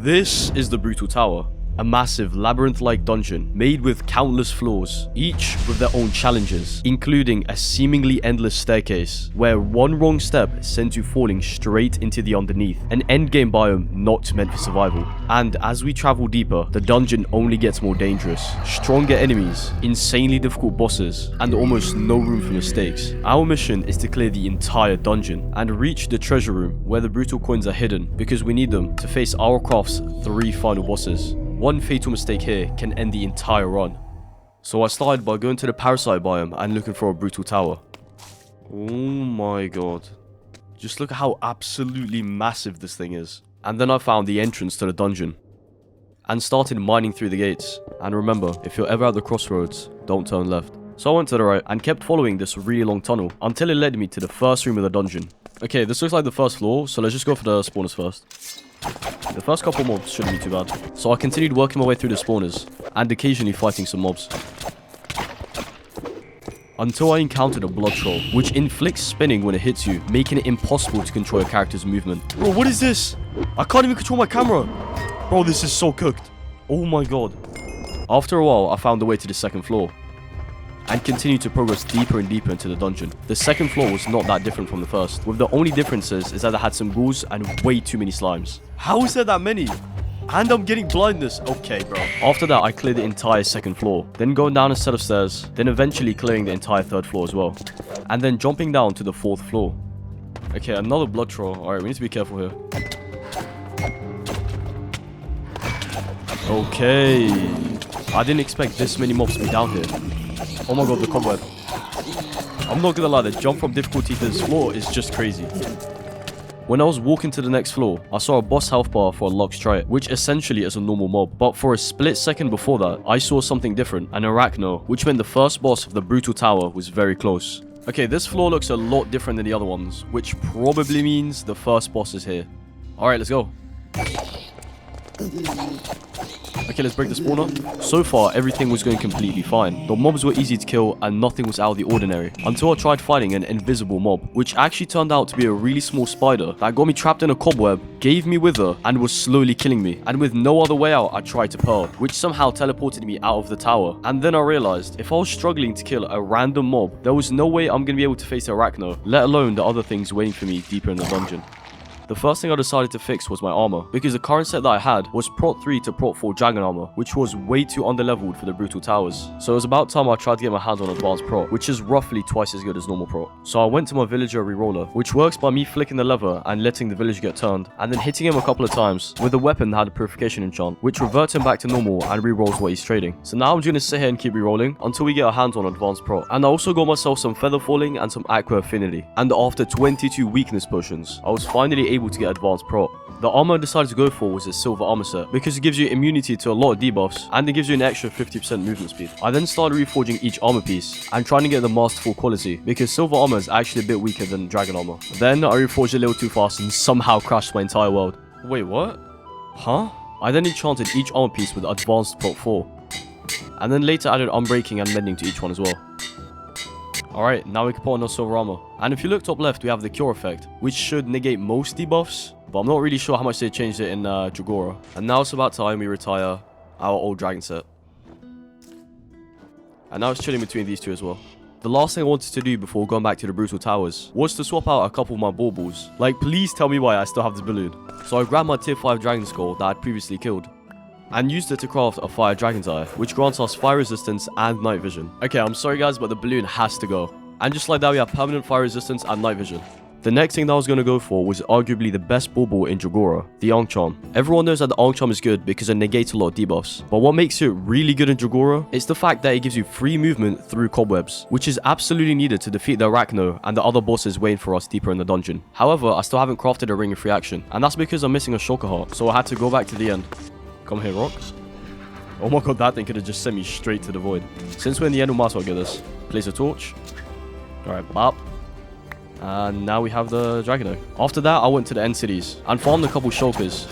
This is the Brutal Tower, a massive labyrinth-like dungeon made with countless floors, each with their own challenges, including a seemingly endless staircase where one wrong step sends you falling straight into the underneath, an endgame biome not meant for survival. And as we travel deeper, the dungeon only gets more dangerous, stronger enemies, insanely difficult bosses, and almost no room for mistakes. Our mission is to clear the entire dungeon and reach the treasure room where the brutal coins are hidden, because we need them to face RLCraft's 3 final bosses. One fatal mistake here can end the entire run. So I started by going to the parasite biome and looking for a brutal tower. Oh my god. Just look at how absolutely massive this thing is. And then I found the entrance to the dungeon and started mining through the gates. And remember, if you're ever at the crossroads, don't turn left. So I went to the right and kept following this really long tunnel until it led me to the first room of the dungeon. Okay, this looks like the first floor, so let's just go for the spawners first. The first couple mobs shouldn't be too bad. So I continued working my way through the spawners, and occasionally fighting some mobs. Until I encountered a blood troll, which inflicts spinning when it hits you, making it impossible to control your character's movement. Bro, what is this? I can't even control my camera. Bro, this is so cooked. Oh my god. After a while, I found the way to the second floor, and continued to progress deeper and deeper into the dungeon. The second floor was not that different from the first, with the only differences is that it had some ghouls and way too many slimes. How is there that many? And I'm getting blindness. Okay, bro. After that, I cleared the entire second floor, then going down a set of stairs, then eventually clearing the entire third floor as well, and then jumping down to the fourth floor. Okay, another blood troll. Alright, we need to be careful here. Okay. I didn't expect this many mobs to be down here. Oh my god, the cobweb. I'm not gonna lie, the jump from difficulty to this floor is just crazy. When I was walking to the next floor, I saw a boss health bar for a locked stripe, which essentially is a normal mob. But for a split second before that, I saw something different, an Arachno, which meant the first boss of the Brutal Tower was very close. Okay, this floor looks a lot different than the other ones, which probably means the first boss is here. Alright, let's go. Okay, let's break the spawner. So far, everything was going completely fine. The mobs were easy to kill and nothing was out of the ordinary. Until I tried fighting an invisible mob, which actually turned out to be a really small spider that got me trapped in a cobweb, gave me wither, and was slowly killing me. And with no other way out, I tried to pearl, which somehow teleported me out of the tower. And then I realized, if I was struggling to kill a random mob, there was no way I'm gonna be able to face Arachno, let alone the other things waiting for me deeper in the dungeon. The first thing I decided to fix was my armor, because the current set that I had was Prot 3 to Prot 4 Dragon Armor, which was way too underleveled for the Brutal Towers. So it was about time I tried to get my hands on Advanced Prot, which is roughly twice as good as normal Prot. So I went to my villager reroller, which works by me flicking the lever and letting the villager get turned, and then hitting him a couple of times with a weapon that had a purification enchant, which reverts him back to normal and rerolls what he's trading. So now I'm just gonna sit here and keep rerolling until we get our hands on Advanced Prot. And I also got myself some Feather Falling and some Aqua Affinity. And after 22 weakness potions, I was finally able to get Advanced Prot. The armor I decided to go for was a silver armor set, because it gives you immunity to a lot of debuffs and it gives you an extra 50% movement speed. I then started reforging each armor piece and trying to get the masterful quality, because silver armor is actually a bit weaker than dragon armor. Then I reforged a little too fast and somehow crashed my entire world. Wait, what? Huh? I then enchanted each armor piece with Advanced Prot 4, and then later added Unbreaking and Mending to each one as well. Alright, now we can put on our silver armor. And if you look top left, we have the Cure effect, which should negate most debuffs, but I'm not really sure how much they changed it in Dregora. And now it's about time we retire our old dragon set. And now it's chilling between these two as well. The last thing I wanted to do before going back to the Brutal Towers was to swap out a couple of my baubles. Like, please tell me why I still have this balloon. So I grabbed my tier 5 dragon skull that I'd previously killed, and used it to craft a fire dragon's eye, which grants us fire resistance and night vision. Okay, I'm sorry guys, but the balloon has to go. And just like that, we have permanent fire resistance and night vision. The next thing that I was going to go for was arguably the best bauble in Dregora, the Ankh charm. Everyone knows that the Ankh charm is good because it negates a lot of debuffs, but what makes it really good in Dregora is the fact that it gives you free movement through cobwebs, which is absolutely needed to defeat the Arachno and the other bosses waiting for us deeper in the dungeon. However, I still haven't crafted a ring of free action, and that's because I'm missing a shulker heart, so I had to go back to the end. Come here, rock. Oh my god, that thing could have just sent me straight to the void. Since we're in the end, we might as well get this. Place a torch. Alright, bop. And now we have the dragon egg. After that, I went to the end cities and farmed a couple shulkers.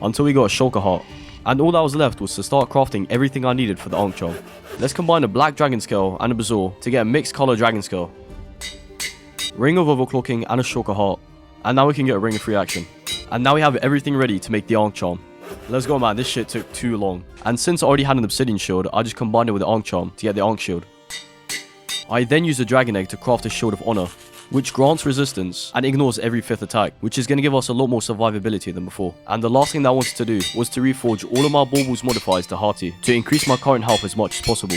Until we got a shulker heart. And all that was left was to start crafting everything I needed for the Ankh charm. Let's combine a black dragon scale and a bazaar to get a mixed color dragon scale. ring of overclocking, and a shulker heart. And now we can get a ring of free action. And now we have everything ready to make the Ankh charm. Let's go, man. This shit took too long. And since I already had an obsidian shield, I just combined it with the Ankh charm to get the Ankh shield. I then used the dragon egg to craft a shield of honor, which grants resistance and ignores every 5th attack, which is going to give us a lot more survivability than before. And the last thing that I wanted to do was to reforge all of my baubles modifiers to hearty to increase my current health as much as possible.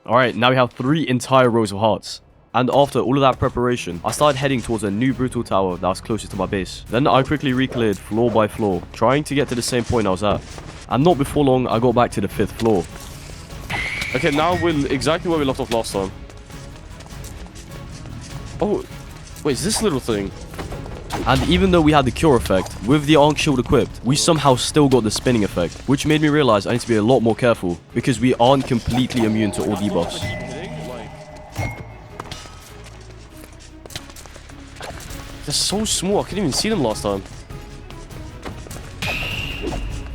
Alright, now we have 3 entire rows of hearts. And after all of that preparation, I started heading towards a new brutal tower that was closest to my base. Then I quickly re-cleared floor by floor, trying to get to the same point I was at. And not before long, I got back to the 5th floor. Okay, now we're exactly where we left off last time. Oh, wait, is this little thing? And even though we had the cure effect, with the Ankh shield equipped, we somehow still got the spinning effect, which made me realize I need to be a lot more careful, because we aren't completely immune to all debuffs. They're so small, I couldn't even see them last time.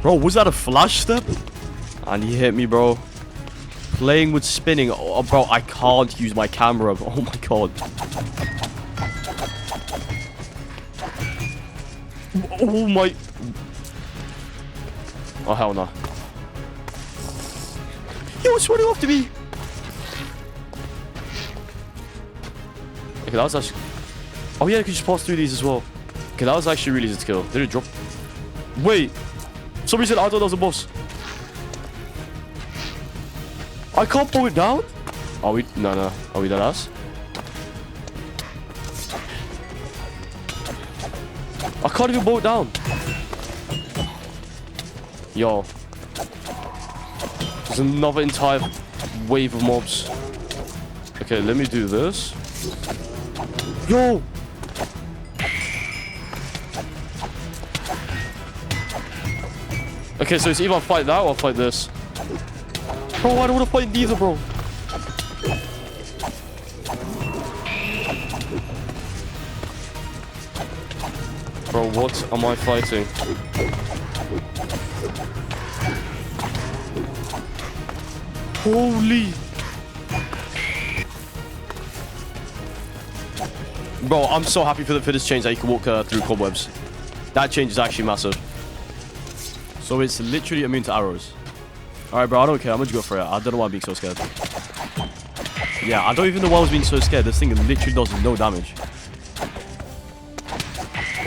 Bro, was that a flash step? And he hit me, bro. Playing with spinning. Oh, bro, I can't use my camera. Oh my god. Oh my. Oh, hell no. Yo, it's running after me. Okay, that was actually... Oh yeah, I could just pass through these as well. Okay, that was actually really easy to kill. Did it drop? Wait. For some reason, I thought that was a boss. I can't pull it down? Are we? No. Are we dead ass? I can't even pull it down. Yo. There's another entire wave of mobs. Okay, let me do this. Yo! Okay, so it's either I fight that or I fight this. Bro, I don't want to fight neither, bro. Bro, what am I fighting? Holy. Bro, I'm so happy for this change that you can walk through cobwebs. That change is actually massive. So it's literally immune to arrows. Alright, bro, I don't care. I'm gonna go for it. I don't know why I'm being so scared. Yeah, I don't even know why I was being so scared. This thing literally does no damage.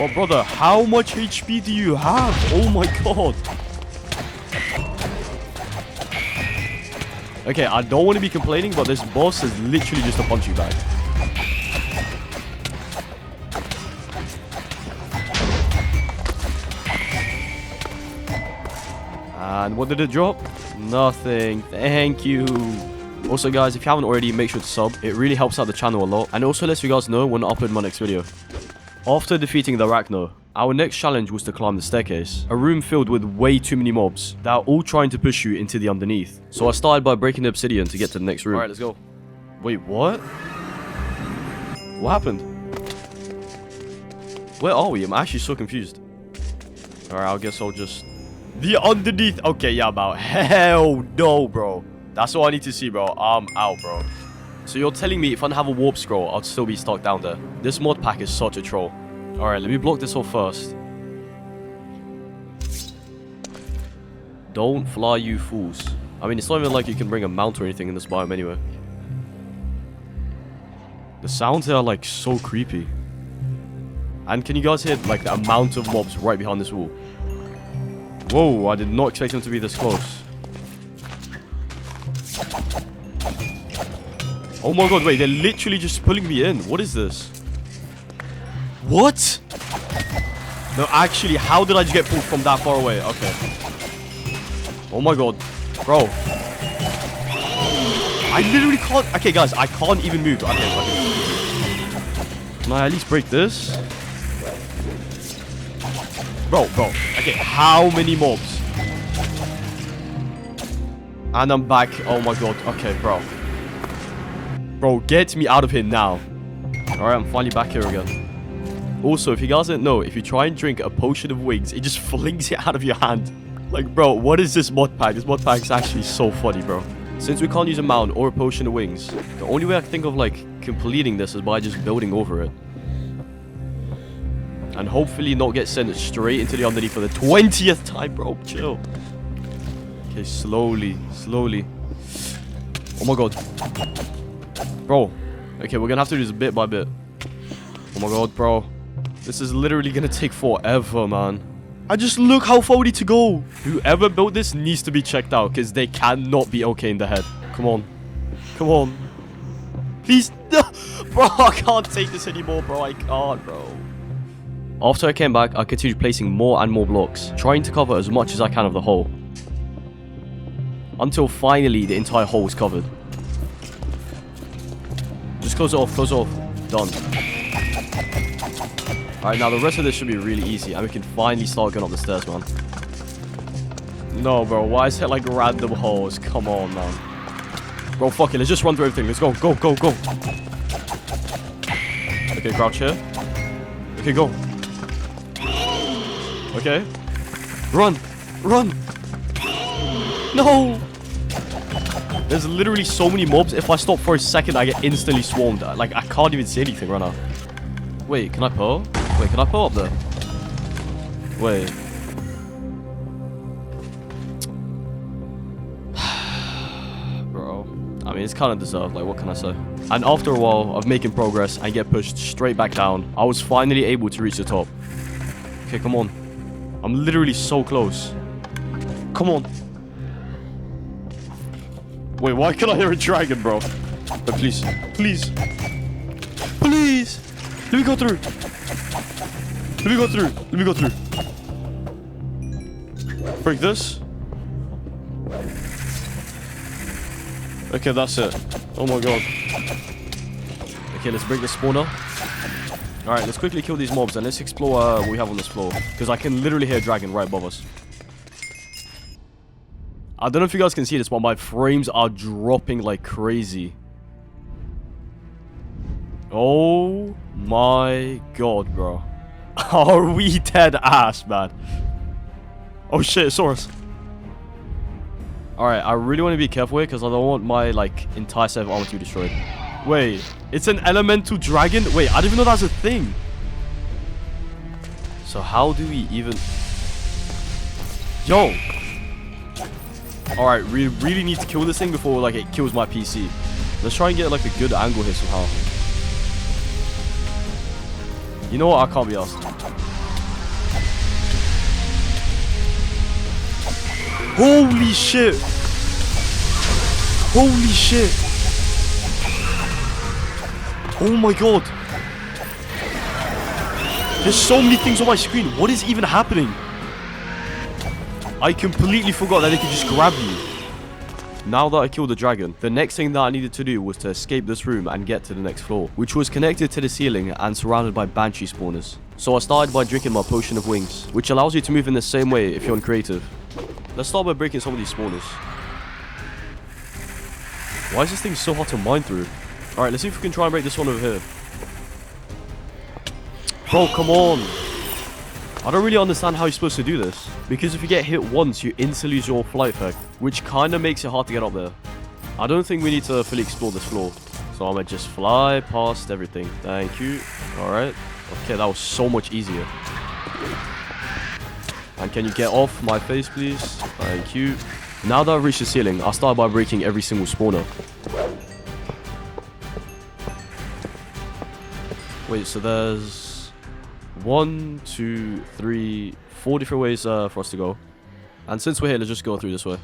Well, brother, how much HP do you have? Oh my god. Okay, I don't want to be complaining, but this boss is literally just a punching bag. And what did it drop? Nothing. Thank you. Also, guys, if you haven't already, make sure to sub. It really helps out the channel a lot. And it also lets you guys know when I upload my next video. After defeating the Arachno, our next challenge was to climb the staircase. A room filled with way too many mobs that are all trying to push you into the underneath. So I started by breaking the obsidian to get to the next room. Alright, let's go. Wait, what? What happened? Where are we? I'm actually so confused. Alright, I guess I'll just... The underneath. Okay, yeah, about hell no, bro. That's all I need to see, bro. I'm out, bro. So you're telling me if I didn't have a warp scroll, I'd still be stuck down there. This mod pack is such a troll. Alright, let me block this off first. Don't fly, you fools. I mean, it's not even like you can bring a mount or anything in this biome anyway. The sounds here are like so creepy. And can you guys hear like the amount of mobs right behind this wall? Whoa, I did not expect them to be this close. Oh my god, wait, they're literally just pulling me in. What is this? What? No, actually, how did I just get pulled from that far away? Okay. Oh my god. Bro. I literally can't... Okay, guys, I can't even move. Okay. Can I at least break this? Bro. Okay, how many mobs? And I'm back. Oh my god. Okay, bro. Bro, get me out of here now. Alright, I'm finally back here again. Also, if you guys didn't know, if you try and drink a potion of wings, it just flings it out of your hand. Like, bro, what is this mod pack? This mod pack is actually so funny, bro. Since we can't use a mount or a potion of wings, the only way I can think of like completing this is by just building over it. And hopefully not get sent straight into the underneath for the 20th time, bro. Chill. Okay, slowly, slowly. Oh my god. Bro. Okay, we're gonna have to do this bit by bit. Oh my god, bro. This is literally gonna take forever, man. I just look how far we need to go. Whoever built this needs to be checked out, because they cannot be okay in the head. Come on. Come on. Please. Bro, I can't take this anymore, bro. I can't, bro. After I came back, I continued placing more and more blocks, trying to cover as much as I can of the hole. Until finally the entire hole was covered. Just close it off, close it off. Done. Alright, now the rest of this should be really easy, and we can finally start going up the stairs, man. No, bro, why is it like random holes? Come on, man. Bro, fuck it, let's just run through everything. Let's go, go, go, go. Okay, crouch here. Okay, go. Okay. Run! Run! No! There's literally so many mobs. If I stop for a second, I get instantly swarmed. Like, I can't even see anything right now. Wait, can I pearl? Wait, can I pearl up there? Wait. Bro. I mean, it's kind of deserved. Like, what can I say? And after a while of making progress and get pushed straight back down, I was finally able to reach the top. Okay, come on. I'm literally so close. Come on. Wait, why can't I hear a dragon, bro? But please. Please. Please. Let me go through. Let me go through. Let me go through. Break this. Okay, that's it. Oh my god. Okay, let's break the spawner. Alright, let's quickly kill these mobs and let's explore what we have on this floor. Because I can literally hear a dragon right above us. I don't know if you guys can see this, but my frames are dropping like crazy. Oh my god, bro. Are we dead ass, man? Oh shit, it saw us. Alright, I really want to be careful here because I don't want my like entire set of armor to be destroyed. Wait, it's an elemental dragon? Wait, I didn't even know that's a thing. So how do we even... Yo! Alright, we really need to kill this thing before like it kills my PC. Let's try and get like a good angle here somehow. You know what? I can't be asked. Holy shit! Holy shit! Oh my god! There's so many things on my screen. What is even happening? I completely forgot that they could just grab you. Now that I killed the dragon, the next thing that I needed to do was to escape this room and get to the next floor, which was connected to the ceiling and surrounded by banshee spawners. So I started by drinking my potion of wings, which allows you to move in the same way if you're on creative. Let's start by breaking some of these spawners. Why is this thing so hard to mine through? Alright, let's see if we can try and break this one over here. Bro, come on. I don't really understand how you're supposed to do this. Because if you get hit once, you instantly lose your flight effect, which kind of makes it hard to get up there. I don't think we need to fully explore this floor. So I'm going to just fly past everything. Thank you. Alright. Okay, that was so much easier. And can you get off my face, please? Thank you. Now that I've reached the ceiling, I'll start by breaking every single spawner. Wait, so there's... 1, 2, 3, 4 different ways for us to go. And since we're here, let's just go through this way.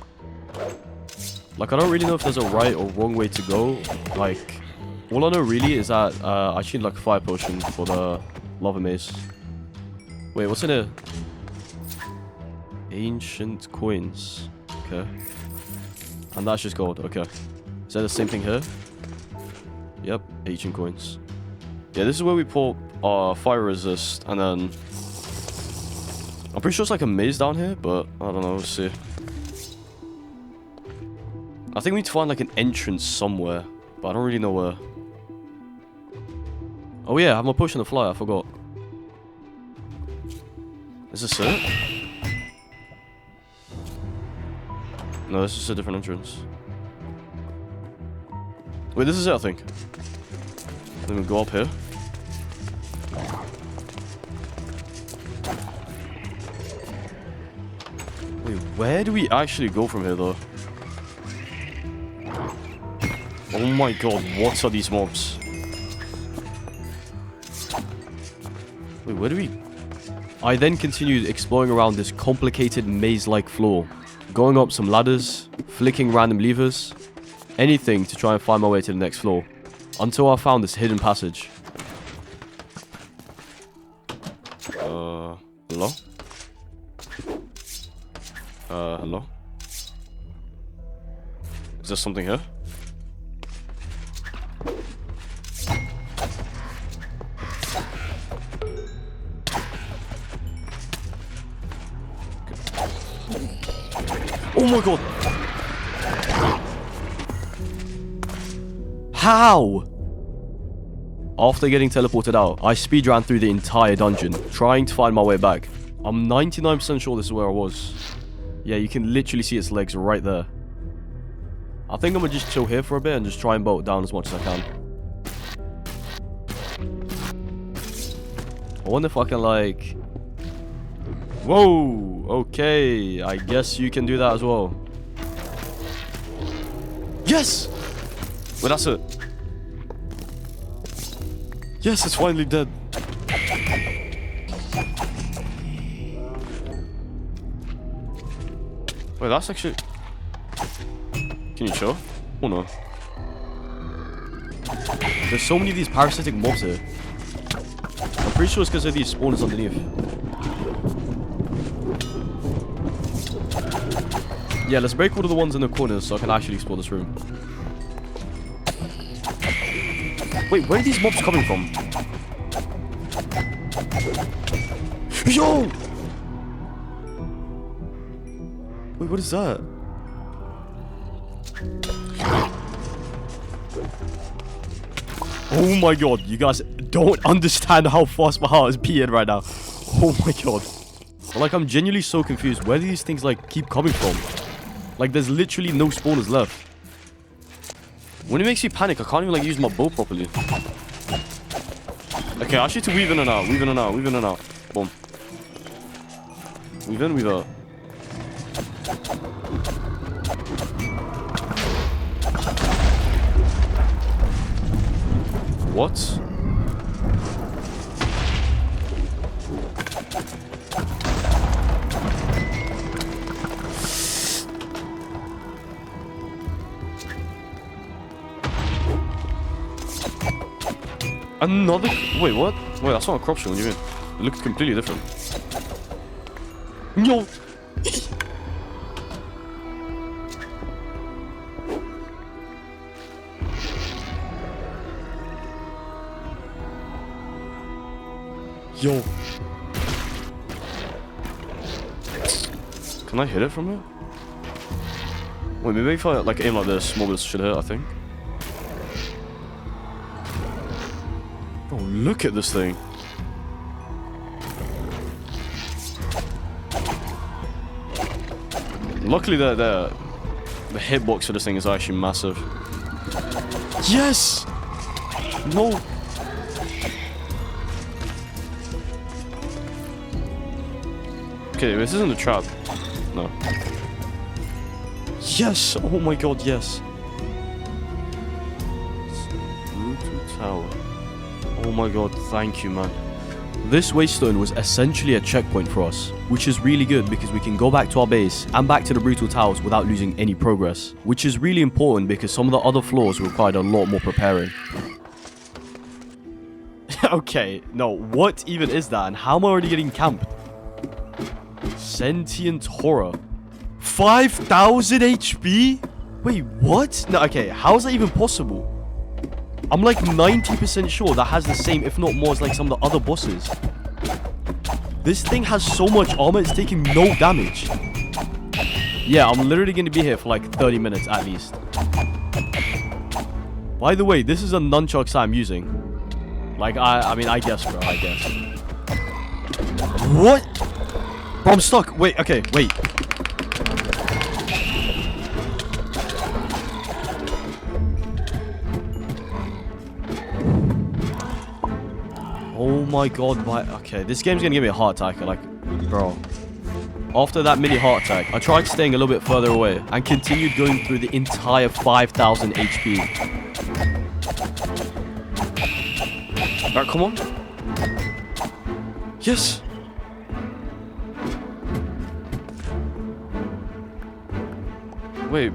Like, I don't really know if there's a right or wrong way to go. Like, all I know really is that I should need like a fire potion for the lava maze. Wait, what's in here? Ancient coins. Okay. And that's just gold. Okay. Is that the same thing here? Yep, ancient coins. Yeah, this is where we put our fire resist, and then... I'm pretty sure it's like a maze down here, but I don't know, we'll see. I think we need to find like an entrance somewhere, but I don't really know where. Oh yeah, I have my potion to fly, I forgot. Is this it? No, this is a different entrance. Wait, this is it, I think. Let me go up here. Wait, where do we actually go from here, though? Oh my god, what are these mobs? Wait, where do we... I then continued exploring around this complicated maze-like floor, going up some ladders, flicking random levers, anything to try and find my way to the next floor, until I found this hidden passage. Hello? Hello? Is there something here? Oh my god! How? After getting teleported out, I speedran through the entire dungeon, trying to find my way back. I'm 99% sure this is where I was. Yeah, you can literally see its legs right there. I think I'm gonna just chill here for a bit and just try and bolt down as much as I can. I wonder if I can, like... Whoa! Okay, I guess you can do that as well. Yes! Wait, that's it. Yes, it's finally dead. Wait, that's actually... Can you show? Oh no. There's so many of these parasitic mobs here. I'm pretty sure it's because of these spawners underneath. Yeah, let's break all of the ones in the corners so I can actually explore this room. Wait, where are these mobs coming from? Yo! Wait, what is that? Oh my god, you guys don't understand how fast my heart is beating right now. Oh my god. Like, I'm genuinely so confused. Where do these things, like, keep coming from? Like, there's literally no spawners left. When it makes me panic, I can't even, like, use my bow properly. Okay, I should to weave in and out, weave in and out, weave in and out. Boom. Weave in, weave out. What? Another... Wait, what? Wait, that's not a crop shell, what do you mean? It looks completely different. No! Yo. Can I hit it from here? Wait, maybe if I like aim like this, more of this should hit, I think. Bro, look at this thing. Luckily the hitbox for this thing is actually massive. Yes! No! Okay, this isn't a trap. No. Yes! Oh my god, yes. Brutal tower. Oh my god, thank you, man. This waystone was essentially a checkpoint for us, which is really good because we can go back to our base and back to the brutal towers without losing any progress, which is really important because some of the other floors required a lot more preparing. Okay, no, what even is that and how am I already getting camped? Sentient horror. 5,000 HP? Wait, what? No, okay, how is that even possible? I'm like 90% sure that has the same, if not more, as like some of the other bosses. This thing has so much armor, it's taking no damage. Yeah, I'm literally going to be here for like 30 minutes at least. By the way, this is a nunchucks that I'm using. Like, I mean, I guess, bro, I guess. What? Bro, I'm stuck. Wait, okay, wait. Oh my god, okay, this game's gonna give me a heart attack, like, bro. After that mini heart attack, I tried staying a little bit further away and continued going through the entire 5,000 HP. Alright, come on. Yes! Wait,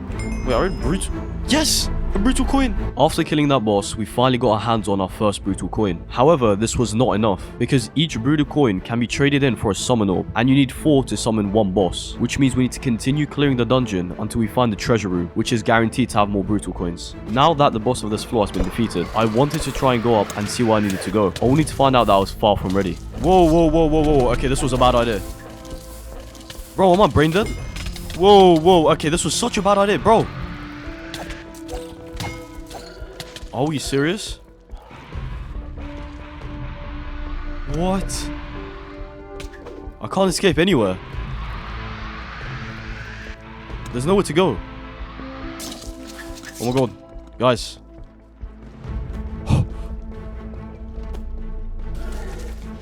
are we brutal? Yes! A brutal coin! After killing that boss, we finally got our hands on our first brutal coin. However, this was not enough, because each brutal coin can be traded in for a summon orb, and you need 4 to summon 1 boss, which means we need to continue clearing the dungeon until we find the treasure room, which is guaranteed to have more brutal coins. Now that the boss of this floor has been defeated, I wanted to try and go up and see where I needed to go, only to find out that I was far from ready. Whoa, okay, this was a bad idea. Bro, am I brain dead? Whoa, okay, this was such a bad idea, bro. Are you serious? What? I can't escape anywhere. There's nowhere to go. Oh my god. Guys.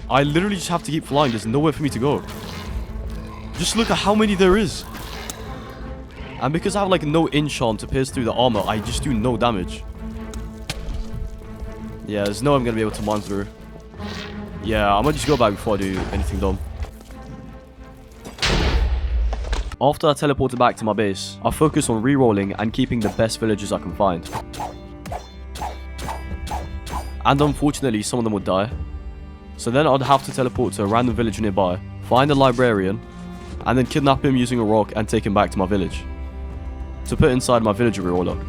I literally just have to keep flying. There's nowhere for me to go. Just look at how many there is. And because I have like no enchant to pierce through the armor, I just do no damage. Yeah, there's no way I'm going to be able to mine through. Yeah, I might just go back before I do anything dumb. After I teleported back to my base, I focused on rerolling and keeping the best villagers I can find. And unfortunately, some of them would die. So then I'd have to teleport to a random villager nearby, find a librarian, and then kidnap him using a rock and take him back to my village to put inside my villager reroller.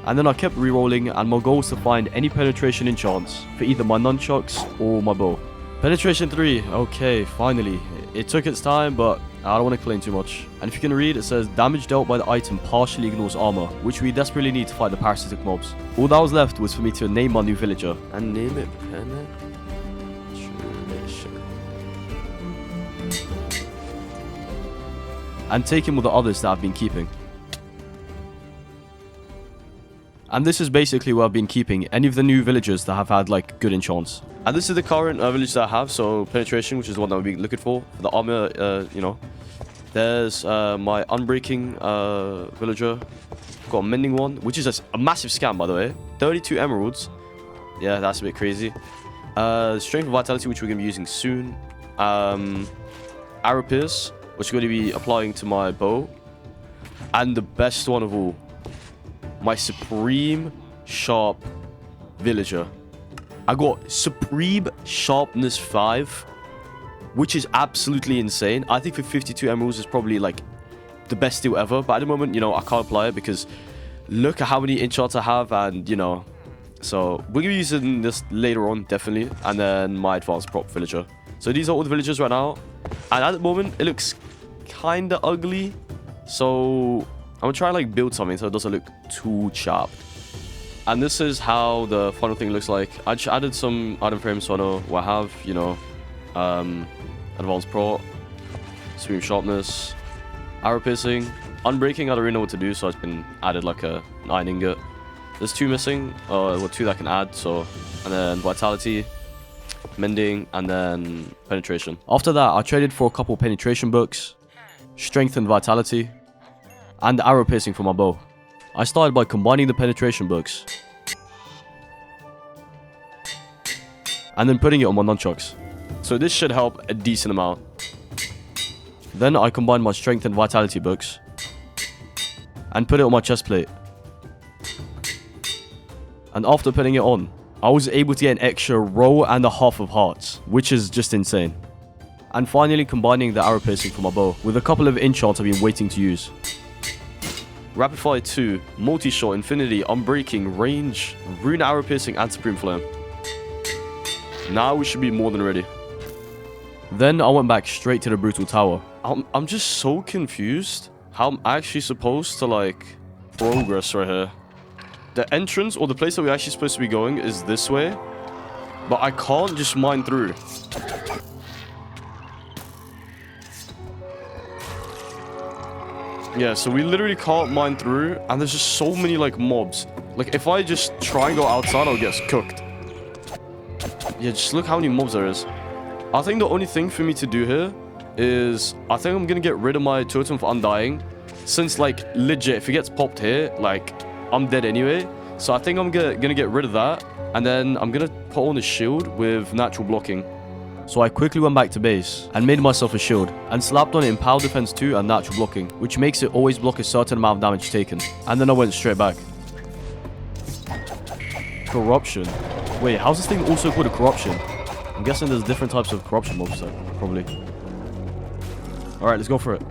And then I kept rerolling, and my goal was to find any penetration enchants for either my nunchucks or my bow. Penetration 3, okay, finally. It took its time, but I don't want to complain too much. And if you can read, it says damage dealt by the item partially ignores armor, which we desperately need to fight the parasitic mobs. All that was left was for me to name my new villager. And name it Penetration. And take him with the others that I've been keeping. And this is basically where I've been keeping any of the new villagers that have had like good enchants. And this is the current village that I have. So penetration, which is the one that we'll be looking for. The armor, you know. There's my unbreaking villager. Got a mending one, which is a massive scam, by the way. 32 emeralds. Yeah, that's a bit crazy. Strength and vitality, which we're going to be using soon. Arrow pierce, which we're going to be applying to my bow. And the best one of all, my supreme sharp villager. I got supreme sharpness 5, which is absolutely insane. I think for 52 emeralds is probably like the best deal ever, but at the moment, you know, I can't apply it because look at how many enchants I have, and you know, so we're gonna be using this later on definitely. And then my advanced prop villager. So these are all the villagers right now, and at the moment it looks kind of ugly, so I'm gonna try and like build something so it doesn't look too sharp. And this is how the final thing looks like. I just added some item frames so I know what I have, you know, advanced pro, supreme sharpness, arrow piercing, unbreaking. I don't really know what to do, so I've been added like a iron ingot. There's 2 missing, well, 2 that I can add. So, and then vitality, mending, and then penetration. After that, I traded for a couple penetration books, strength and vitality, and arrow piercing for my bow. I started by combining the penetration books and then putting it on my nunchucks. So this should help a decent amount. Then I combined my strength and vitality books and put it on my chest plate. And after putting it on, I was able to get an extra row and a half of hearts, which is just insane. And finally combining the arrow piercing for my bow with a couple of enchants I've been waiting to use. Rapid Fire 2, Multi-Shot, Infinity, Unbreaking, Range, Rune Arrow Piercing, and Supreme Flame. Now we should be more than ready. Then I went back straight to the Brutal Tower. I'm just so confused how I'm actually supposed to like progress right here. The entrance or the place that we're actually supposed to be going is this way, but I can't just mine through. Yeah, so we literally can't mine through, and there's just so many like mobs. Like if I just try and go outside, I'll get cooked. Yeah, just look how many mobs there is. I think the only thing for me to do here is I think I'm gonna get rid of my totem for undying, since like legit if it gets popped here, like I'm dead anyway. So I think I'm gonna get rid of that, and then I'm gonna put on a shield with natural blocking. So I quickly went back to base and made myself a shield and slapped on it Empower Defense 2 and natural blocking, which makes it always block a certain amount of damage taken. And then I went straight back. Corruption. Wait, how's this thing also called a corruption? I'm guessing there's different types of corruption mobs there, probably. Alright, let's go for it.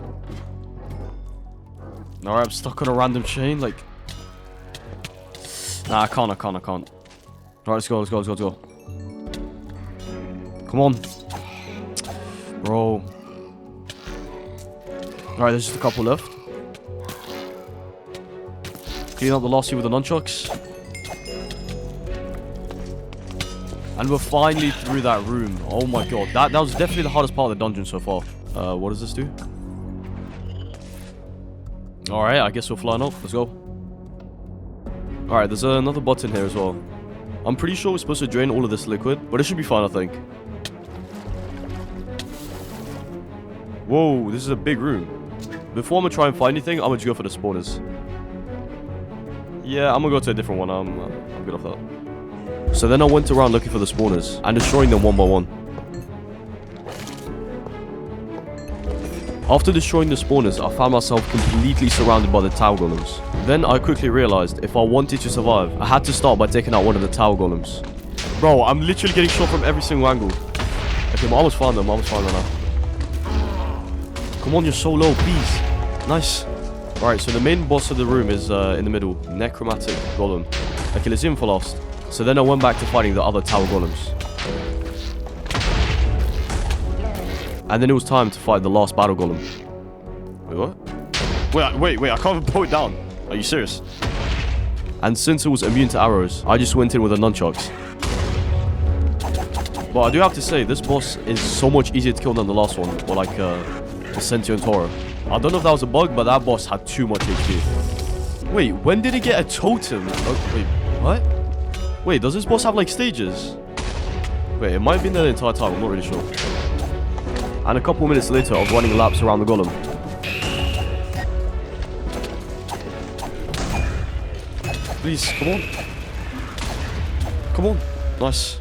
Alright, I'm stuck on a random chain, like... Nah, I can't. Alright, let's go. Come on. Bro. Alright, there's just a couple left. Clean up the last few with the nunchucks. And we're finally through that room. Oh my god. That was definitely the hardest part of the dungeon so far. What does this do? Alright, I guess we're flying up. Let's go. Alright, there's another button here as well. I'm pretty sure we're supposed to drain all of this liquid, but it should be fine, I think. Whoa, this is a big room. Before I'm gonna try and find anything, I'm gonna just go for the spawners. Yeah, I'm gonna go to a different one. I'm good off that. So then I went around looking for the spawners and destroying them one by one. After destroying the spawners, I found myself completely surrounded by the tower golems. Then I quickly realized if I wanted to survive, I had to start by taking out one of the tower golems. Bro, I'm literally getting shot from every single angle. Okay, I almost found them. Right now. Come on, you're so low, please. Nice. Alright, so the main boss of the room is in the middle. Necrotic golem. Okay, let's zoom for last. So then I went back to fighting the other tower golems. And then it was time to fight the last battle golem. Wait, what? Wait, I can't even pull it down. Are you serious? And since it was immune to arrows, I just went in with the nunchucks. But I do have to say, this boss is so much easier to kill than the last one. Or like, the sentient horror. I don't know if that was a bug, but that boss had too much HP. Wait, when did he get a totem? Oh, wait, what? Wait, does this boss have like stages? Wait, it might have been there the entire time, I'm not really sure. And a couple minutes later, I was running laps around the golem. Please, come on. Come on. Nice.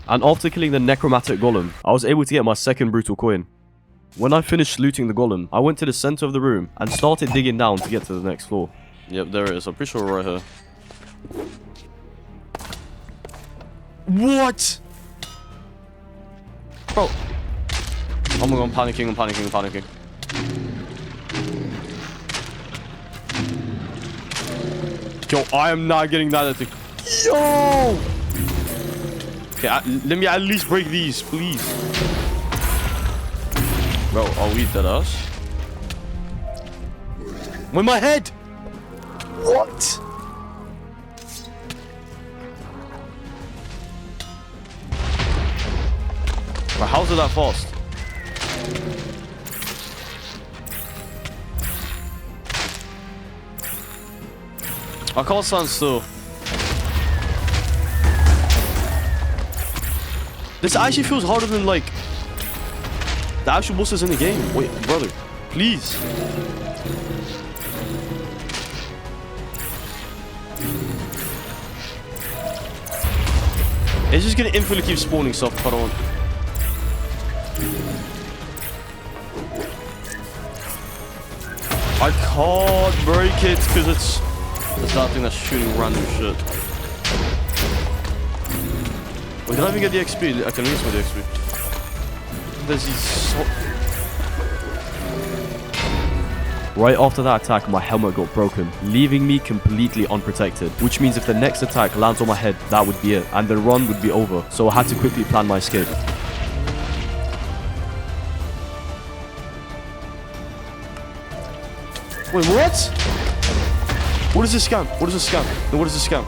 And after killing the necromantic golem, I was able to get my second brutal coin. When I finished looting the golem, I went to the center of the room and started digging down to get to the next floor. Yep, there it is. I'm pretty sure we're right here. What? Bro. Oh my god, I'm panicking. Yo, I am not getting that thing. Yo! Okay, let me at least break these, please. Bro, are we dead ass? With my head! What? Bro, how's it that fast? I can't stand still. This actually feels harder than like the actual bosses in the game. Wait, brother, please. It's just gonna infinitely keep spawning stuff if I don't. I can't break it because it's that thing that's shooting random shit. Wait, did I even get the XP? I can at least get the XP. There's these so... Right after that attack, my helmet got broken, leaving me completely unprotected. Which means if the next attack lands on my head, that would be it. And the run would be over. So I had to quickly plan my escape. Wait, what? What is this scam? What is this scam? No, what is this scam?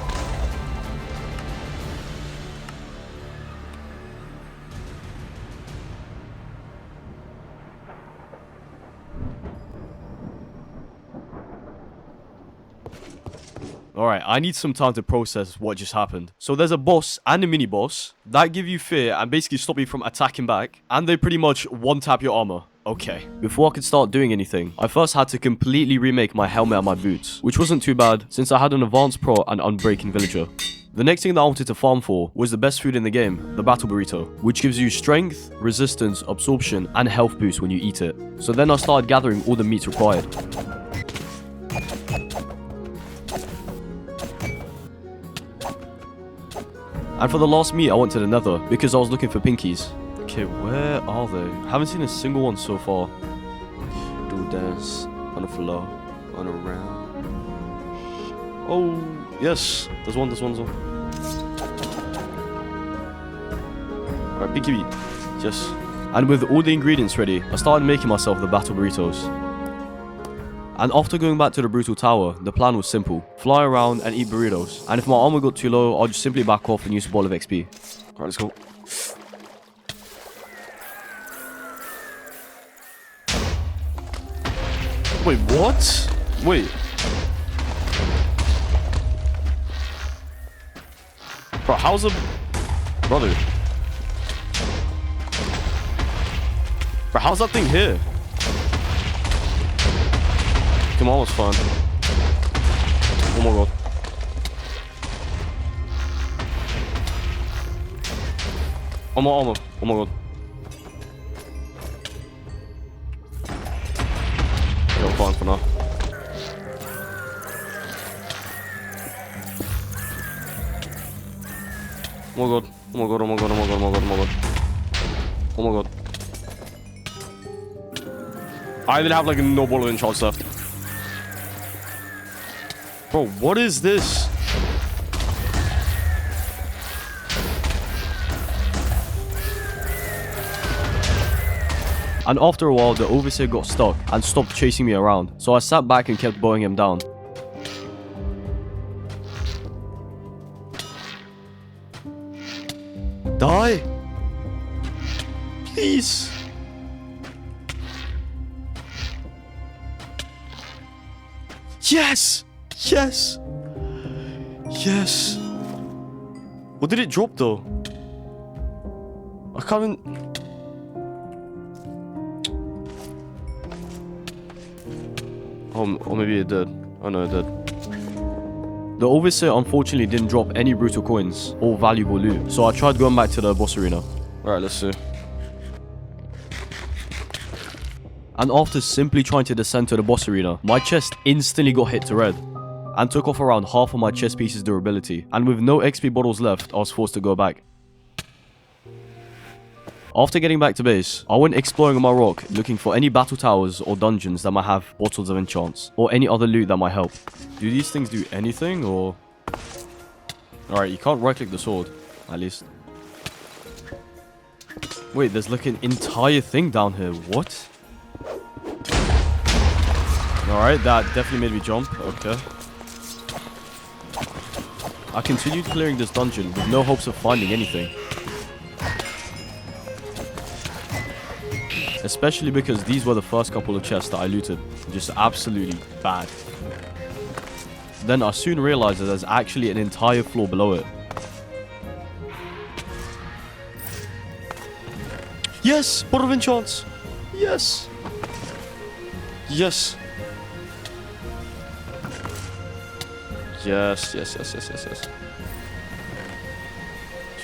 Alright, I need some time to process what just happened. So there's a boss and a mini boss that give you fear and basically stop you from attacking back. And they pretty much one-tap your armor. Okay. Before I could start doing anything, I first had to completely remake my helmet and my boots, which wasn't too bad since I had an advanced pro and unbreaking villager. The next thing that I wanted to farm for was the best food in the game, the battle burrito, which gives you strength, resistance, absorption, and health boost when you eat it. So then I started gathering all the meats required. And for the last meat, I went to the nether because I was looking for pinkies. Okay, where are they? Haven't seen a single one so far. Do dance on the floor, on around. Oh, yes. There's one. Alright, pinky meat. Yes. And with all the ingredients ready, I started making myself the battle burritos. And after going back to the brutal tower, the plan was simple. Fly around and eat burritos. And if my armor got too low, I'll just simply back off and use a ball of XP. Alright, let's go. Wait, what? Wait. Bro, how's a... Brother. Bro, how's that thing here? Come on, it's fun. Oh my god. Oh my armor. Oh my god. Yeah, I'm fine for now. Oh my god. Oh my god, oh my god, oh my god, oh my god, oh my god. Oh my god. I didn't have like no ball of enchant left. Bro, what is this? And after a while, the overseer got stuck and stopped chasing me around. So I sat back and kept bowing him down. Die! Please! Yes! Yes! Yes! What did it drop though? I can't even... Oh, maybe it did. Oh no, it did. The overseer unfortunately didn't drop any brutal coins or valuable loot, so I tried going back to the boss arena. Alright, let's see. And after simply trying to descend to the boss arena, my chest instantly got hit to red and took off around half of my chest piece's durability. And with no XP bottles left, I was forced to go back. After getting back to base, I went exploring on my rock, looking for any battle towers or dungeons that might have bottles of enchants, or any other loot that might help. Do these things do anything, or... Alright, you can't right-click the sword, at least. Wait, there's like an entire thing down here, what? Alright, that definitely made me jump, okay. I continued clearing this dungeon with no hopes of finding anything. Especially because these were the first couple of chests that I looted. Just absolutely bad. Then I soon realized that there's actually an entire floor below it. Yes! Bottle of enchants! Yes! Yes! Yes, yes, yes, yes, yes, yes.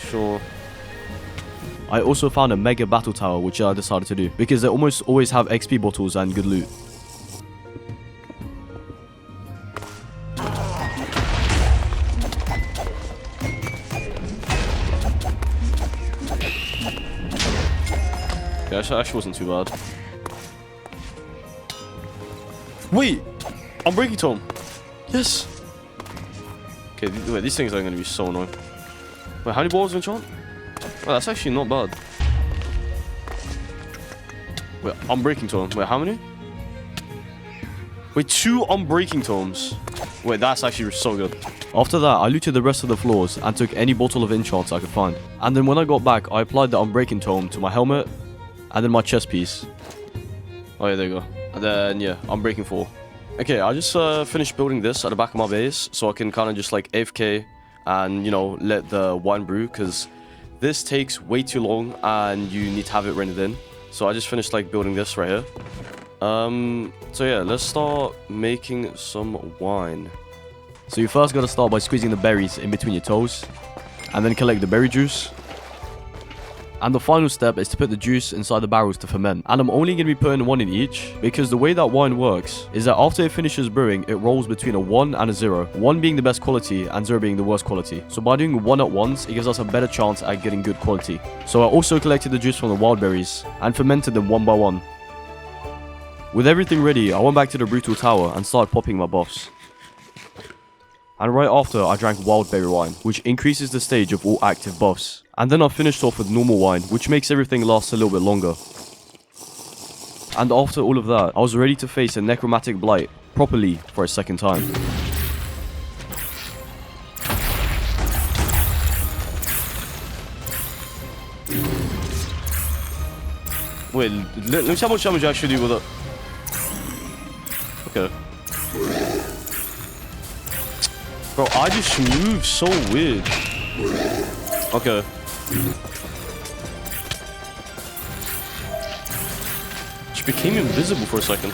Sure. I also found a mega battle tower, which I decided to do, because they almost always have XP bottles and good loot. Yeah, actually wasn't too bad. Wait! I'm breaking Tom! Yes! Okay, wait, these things are going to be so annoying. Wait, how many balls of enchant? Oh, that's actually not bad. Wait, unbreaking tome. Wait, how many? Wait, 2 unbreaking tomes. Wait, that's actually so good. After that, I looted the rest of the floors and took any bottle of enchants I could find. And then when I got back, I applied the unbreaking tome to my helmet and then my chest piece. Oh yeah, there you go. And then, yeah, unbreaking 4. Okay, I just finished building this at the back of my base, so I can kind of just like AFK and, you know, let the wine brew, because this takes way too long and you need to have it rendered in. So I just finished like building this right here. So yeah, let's start making some wine. So you first gotta start by squeezing the berries in between your toes, and then collect the berry juice. And the final step is to put the juice inside the barrels to ferment. And I'm only going to be putting one in each, because the way that wine works is that after it finishes brewing, it rolls between a 1 and a 0. 1 being the best quality and 0 being the worst quality. So by doing 1 at once, it gives us a better chance at getting good quality. So I also collected the juice from the wild berries and fermented them one by one. With everything ready, I went back to the brutal tower and started popping my buffs. And right after, I drank wild berry wine, which increases the stage of all active buffs. And then I finished off with normal wine, which makes everything last a little bit longer. And after all of that, I was ready to face a necrotic blight properly for a second time. Wait, let me see how much damage I actually do with it. Okay. Bro, I just move so weird. Okay. She became invisible for a second.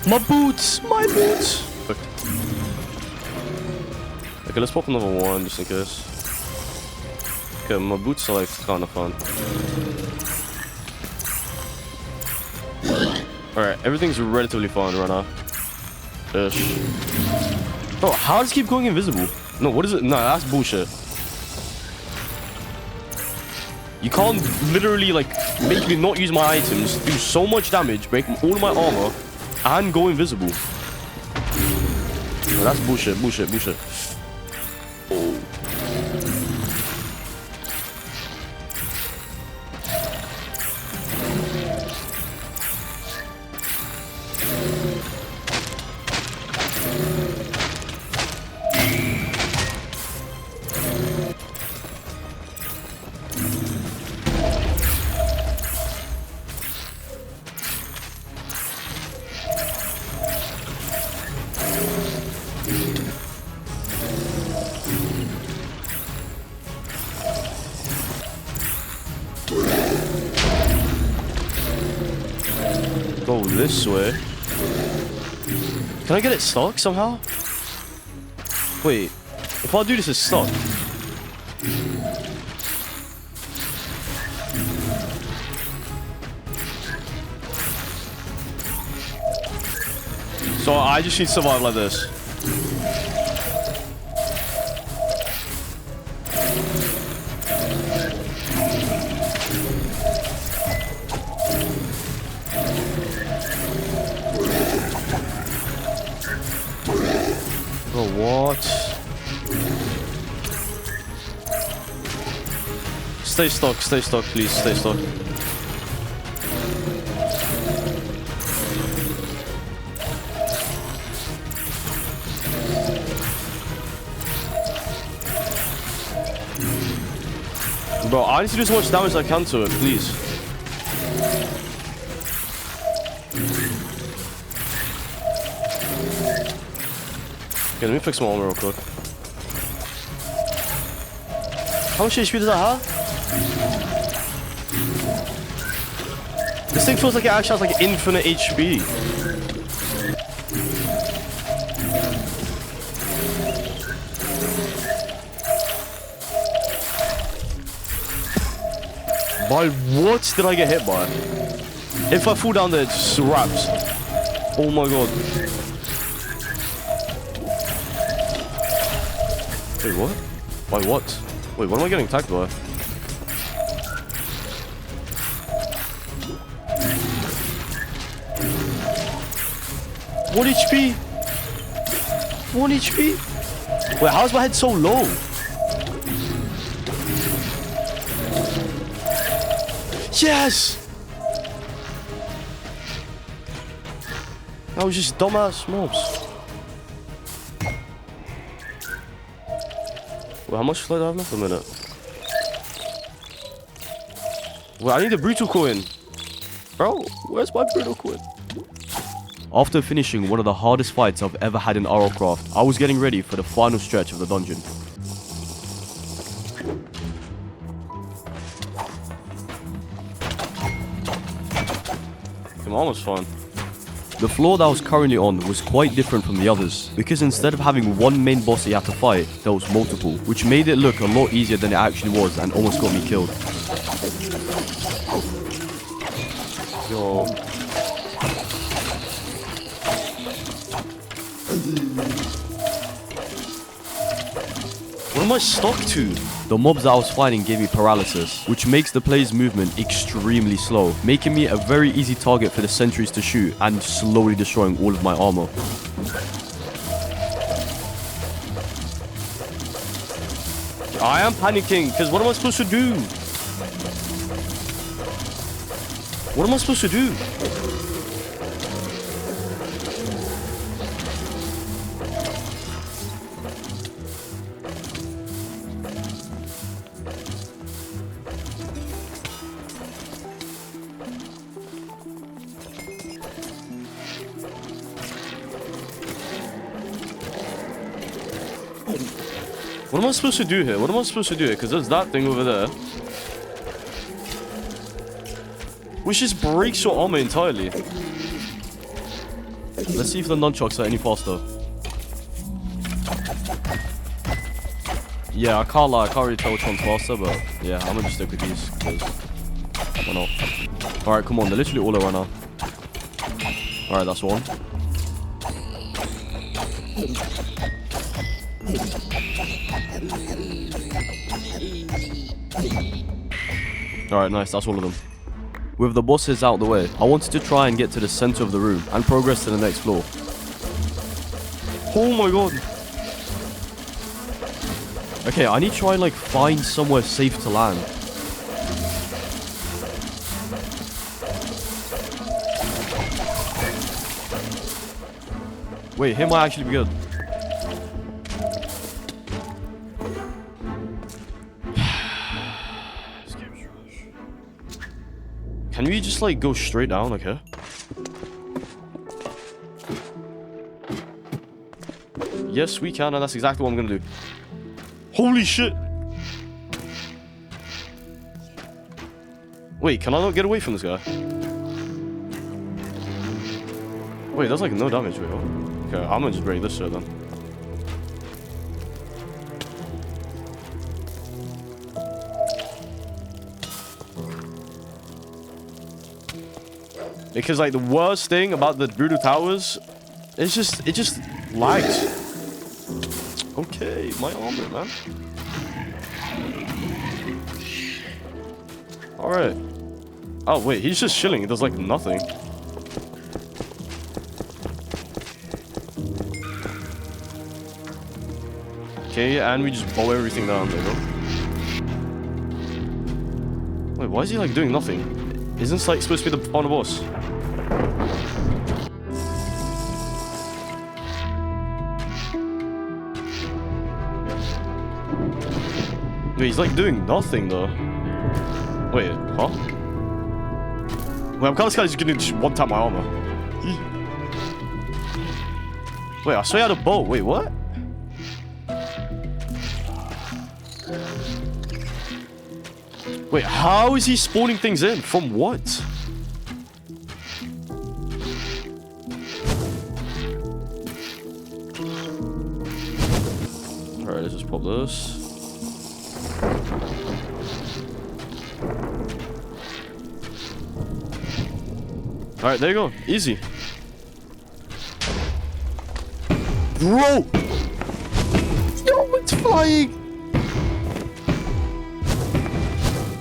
My boots! My boots! Okay, let's pop another one just in case. Okay, my boots are like kind of fun. Alright, everything's relatively fine right now. Ish. Bro, how does it keep going invisible? No, what is it? No, that's bullshit. You can't literally, like, make me not use my items, do so much damage, break all of my armor, and go invisible. No, that's bullshit, bullshit, bullshit. Oh. Go this way. Can I get it stuck somehow? Wait, if I do this, it's stuck. So I just need to survive like this. What? Stay stuck, please, stay stuck. Bro, I need to do so much damage as I can to it, please. Okay, let me fix my armor real quick. How much HP does that have? This thing feels like it actually has like infinite HP. By what did I get hit by? If I fall down there, it just wraps. Oh my god. Wait, what? By what? Wait, what am I getting attacked by? One HP? 1 HP? Wait, how is my head so low? Yes! That was just dumbass mobs. Well, how much flight do I have left? A minute. Well, I need a brutal coin. Bro, where's my brutal coin? After finishing one of the hardest fights I've ever had in RLCraft, I was getting ready for the final stretch of the dungeon. Come on, was fun. The floor that I was currently on was quite different from the others, because instead of having one main boss that you had to fight, there was multiple, which made it look a lot easier than it actually was and almost got me killed. Yo. What am I stuck to? The mobs that I was fighting gave me paralysis, which makes the player's movement extremely slow, making me a very easy target for the sentries to shoot and slowly destroying all of my armor. I am panicking, because what am I supposed to do? What am I supposed to do? What am I supposed to do here? What am I supposed to do here? Because there's that thing over there. Which just breaks your armor entirely. Let's see if the nunchucks are any faster. Yeah, I can't lie, I can't really tell which one's faster, but yeah, I'm gonna just stick with these, because why not? Alright, come on, they're literally all over right now. Alright, that's one. Alright, nice, that's all of them. With the bosses out the way, I wanted to try and get to the center of the room and progress to the next floor. Oh my god. Okay, I need to try and like find somewhere safe to land. Wait, here might actually be good. Can we just like go straight down, okay? Yes, we can, and that's exactly what I'm gonna do. Holy shit! Wait, can I not get away from this guy? Wait, that's like no damage. Wait, what? Okay, I'm gonna just break this shit then. Because like the worst thing about the brutal towers, it just lags. Okay, my armor, man. All right. Oh wait, he's just chilling. He does like nothing. Okay, and we just bow everything down. There you go. Wait, why is he like doing nothing? Isn't this like supposed to be the final boss? Wait, he's like doing nothing though. Wait, huh? Wait, I'm kind of scared he's gonna just one-tap my armor. Wait, I saw he had a bow. Wait, what? Wait, how is he spawning things in? From what? Alright, let's just pop this. Alright, there you go. Easy. Bro! Yo, it's flying!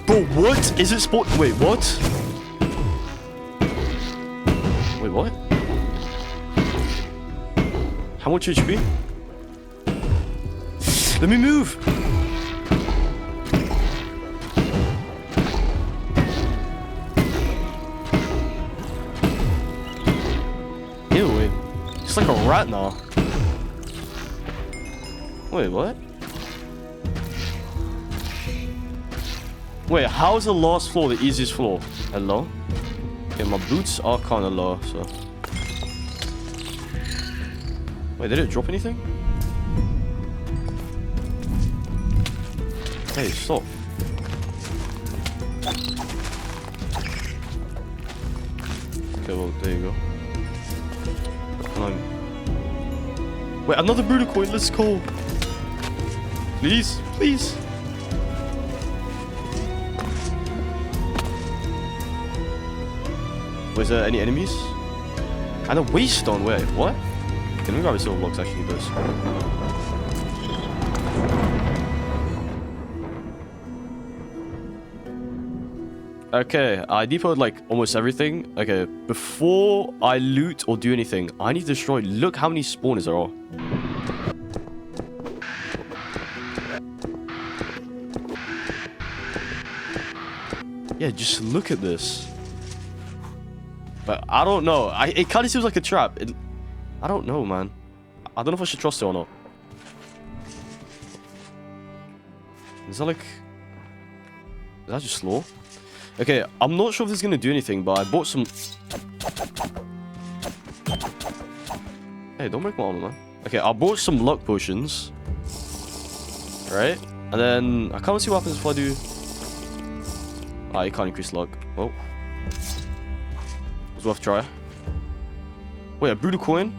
Bro, what? Is it spawn? Wait, what? Wait, what? How much HP? Let me move! Ew, it's like a rat now. Wait, what? Wait, how is the last floor the easiest floor? Hello? Okay, my boots are kind of low, so... Wait, did it drop anything? Hey, stop. Okay, well, there you go. Wait, another Buddha coin, let's go. Please, please. Was there any enemies? And a waste stone, wait, what? Okay, let me grab a silver blocks, actually, this. Okay, I depoted like almost everything. Okay, before I loot or do anything, I need to destroy. Look how many spawners there are. Yeah, just look at this. But I don't know. It kind of seems like a trap. I don't know, man. I don't know if I should trust it or not. Is that like... Is that just slow? Okay, I'm not sure if this is going to do anything, but I bought some... Hey, don't break my armor, man. Okay, I bought some luck potions. Right? And then... I can't see what happens if I do... Ah, you can't increase luck. Well. It's worth a try. Wait, a Buddha coin?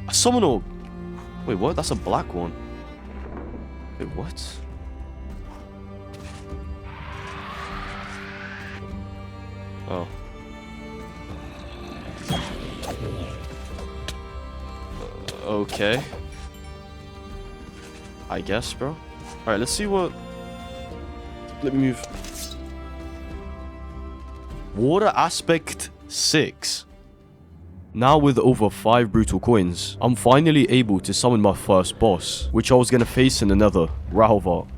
A summon orb! Wait, what? That's a black one. Wait, what? Oh. Okay. I guess, bro. Alright, let's see what... Let me move. Water aspect 6. Now with over 5 brutal coins, I'm finally able to summon my first boss, which I was gonna face in the nether, Rahalvar.